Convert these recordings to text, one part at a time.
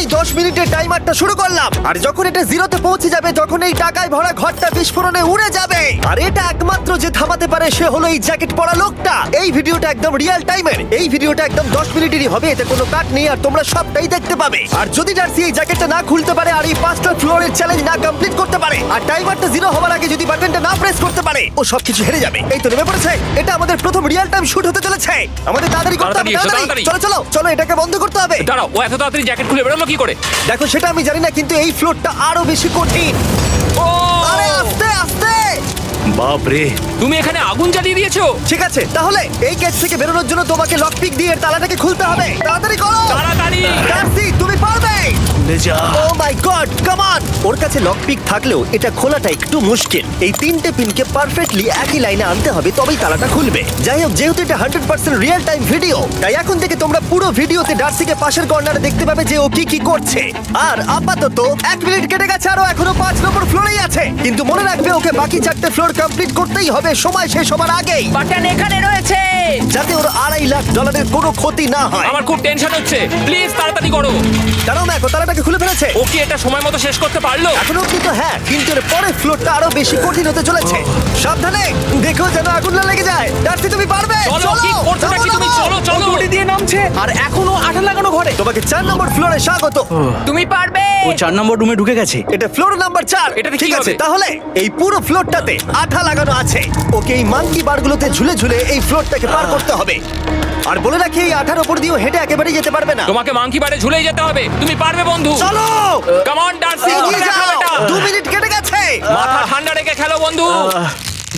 এই 10 মিনিটের টাইমারটা শুরু করলাম, আর যখন এটা জিরোতে পৌঁছে যাবে তখন এই টাকায় ভরা ঘরটা বিস্ফোরণে উড়ে যাবে। আর এটা একমাত্র যে থামাতে পারে সে হলো এই জ্যাকেট পরা লোকটা। এই ভিডিওটা একদম রিয়েল টাইমের, এই ভিডিওটা একদম 10 মিনিটেরই হবে, এতে কোনো কাট নেই আর তোমরা সবটাই দেখতে পাবে। আর যদি ডার্সি এই জ্যাকেটটা না খুলতে পারে আর এই 5টা ফ্লোরের চ্যালেঞ্জ না কমপ্লিট করতে পারে আর টাইমারটা জিরো হওয়ার আগে যদি বাটনটা না প্রেস করতে পারে, ও সবকিছু হেরে যাবে। এই তো নেমে পড়েছে, এটা আমাদের প্রথম রিয়েল টাইম শুট হতে চলেছে। আমাদের তাড়াতাড়ি করতে হবে, তাড়াতাড়ি। চলো চলো চলো, এটাকে বন্ধ করতে হবে। দাঁড়াও, ও এত তাড়াতাড়ি জ্যাকেট খুলে বেরোলো কি করে? দেখো সেটা আমি জানি না, কিন্তু এই ফ্লোরটা আরো বেশি কঠিন। ও আরে আস্তে আস্তে। বাপ রে, তুমি এখানে আগুন জ্বালিয়ে দিয়েছো? ঠিক আছে, তাহলে এই গেট থেকে বেরোনোর জন্য তোমাকে লক পিক দিয়ে এর তালাটাকে খুলতে হবে। তাড়াতাড়ি করো তাড়াতাড়ি। ডার্সি, তুমি পারবে। খুলে যা। ও মাই গড, কাম অন। ওর কাছে লক পিক থাকলেও এটা খোলাটা একটু মুশকিল। এই 3টে পিনকে পারফেক্টলি একই লাইনে আনতে হবে, তবেই তালাটা খুলবে। যাই হোক, যেহেতু এটা 100% রিয়েল টাইম ভিডিও, তাই এখন থেকে তোমরা পুরো ভিডিওতে ডার্সিকে পাশের কর্নারে দেখতে পাবে যে ও কি কি করছে। আর আপাতত 1 মিনিট কেটে গেছে, আরো এখনো 5 নম্বর ফ্লোরেই আছে। কিন্তু মনে রাখবে ওকে বাকি 4টে ফ্লোর কমপ্লিট করতেই হবে সময় শেষ হবার আগেই, বাটন এখানে রয়েছে। যাতে ওর $2.5 লাখ কোনো ক্ষতি না হয়। আমার খুব টেনশন হচ্ছে, প্লিজ তাড়াতাড়ি করো। কারণ দেখো তালাটাকে খুলে ফেলেছে। ও কি এটা সময় মতো শেষ করতে পারলো? এখনো কিন্তু হ্যাঁ, কিন্তু এর পরের ফ্লোরটা আরো বেশি কঠিন হতে চলেছে। সাবধানে, দেখো যেন আগুন না লেগে যায়। ডার্সি, তুমি পারবে। চলো, কি করছো নাকি তুমি? চলো চলো। দড়ি দিয়ে নামছে আর এখনো আঠা লাগানো ঘরে। তোমাকে 4 নম্বর ফ্লোরে স্বাগত। তুমি পারবে। ও 4 নম্বর রুমে ঢুকে গেছে। এটা ফ্লোর নাম্বার 4। এটাতে কি ঠিক আছে, হবে? তাহলে এই পুরো ফ্লোরটাতে আঠা লাগানো আছে। ওকে এই মাঙ্কি বারগুলোতে ঝুলে ঝুলে এই ফ্লোরটাকে পার করতে হবে। আর বলে রাখি, এই আঠার উপর দিয়েও হেঁটে একেবারেই যেতে পারবে না। তোমাকে মাংকি বারে ঝুলেই যেতে হবে। তুমি পারবে বন্ধু। চলো কাম অন ডার্সি, এগিয়ে যাও। 2 মিনিট কেটে গেছে। মাথা ঠান্ডা রেখে খেলো বন্ধু।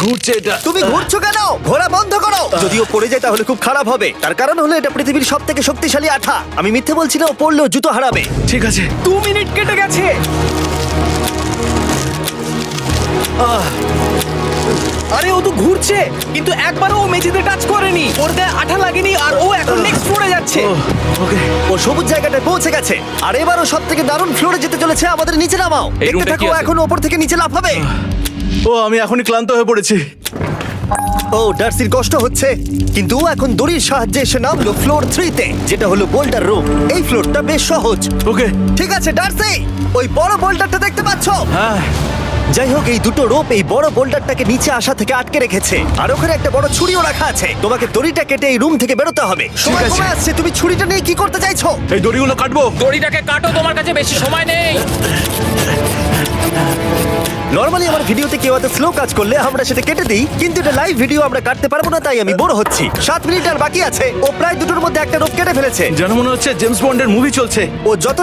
ঘুরছে এটা। তুমি ঘুরছো কেন? ঘোরা বন্ধ করো। যদিও পড়ে যায় তাহলে খুব খারাপ হবে, তার কারণ হলো এটা পৃথিবীর সবথেকে শক্তিশালী আঠা। আমি মিথ্যে বলছি না, ও পড়লেও জুতো হারাবে। ঠিক আছে। 2 মিনিট কেটে গেছে। আরে ও তো ঘুরছে, কিন্তু একবারও ও মেঝেতে টাচ করেনি। ওর গায়ে আঠা লাগেনি আর ও এখন নেক্সট ফ্লোরে যাচ্ছে। ওকে। ও সবুজ জায়গাটায় পৌঁছে গেছে, আর এবারও সব থেকে দারুণ ফ্লোরে যেতে চলেছে। আমাদের নিচে নামাও। এই দেখতে রুমটা থাকো, কি আছে? এখন ওপর থেকে নিচে লাফাবে। ও আমি এখনই ক্লান্ত হয়ে পড়েছি। ও ডার্সির কষ্ট হচ্ছে, কিন্তু ও এখন দড়ির সাহায্যে এসে নামলো ফ্লোর 3-তে, যেটা হলো বোল্ডার রুম। এই ফ্লোরটা বেশ সহজ। ওকে। ঠিক আছে ডার্সি, ওই বড় বোল্ডারটা দেখতে পাচ্ছো? হ্যাঁ। যাই হোক, এই দুটো রোপ এই বড় বোল্ডারটাকে নিচে আসা থেকে আটকে রেখেছে, আর ওখানে একটা বড় ছুরিও রাখা আছে। তোমাকে দড়িটা কেটে এই রুম থেকে বেরোতে হবে। সময় আছে। কমে আসছে, তুমি ছুরিটা নিয়ে কি করতে চাইছো? এই দড়িগুলো কাটবো। দড়িটাকে কাটো, তোমার কাছে বেশি সময় নেই। নরমালি আমার ভিডিওতে কেউ এত স্লো কাজ করলে আমরা সেটা কেটে দিই, কিন্তু এটা লাইভ ভিডিও আমরা কাটতে পারবো না, তাই আমি বড় হচ্ছি। 7 মিনিট আর বাকি আছে। ও প্রায় দুটোর মধ্যে একটা রোপ কেটে ফেলেছে। যেন মনে হচ্ছে জেমস বন্ডের মুভি চলছে। ও যত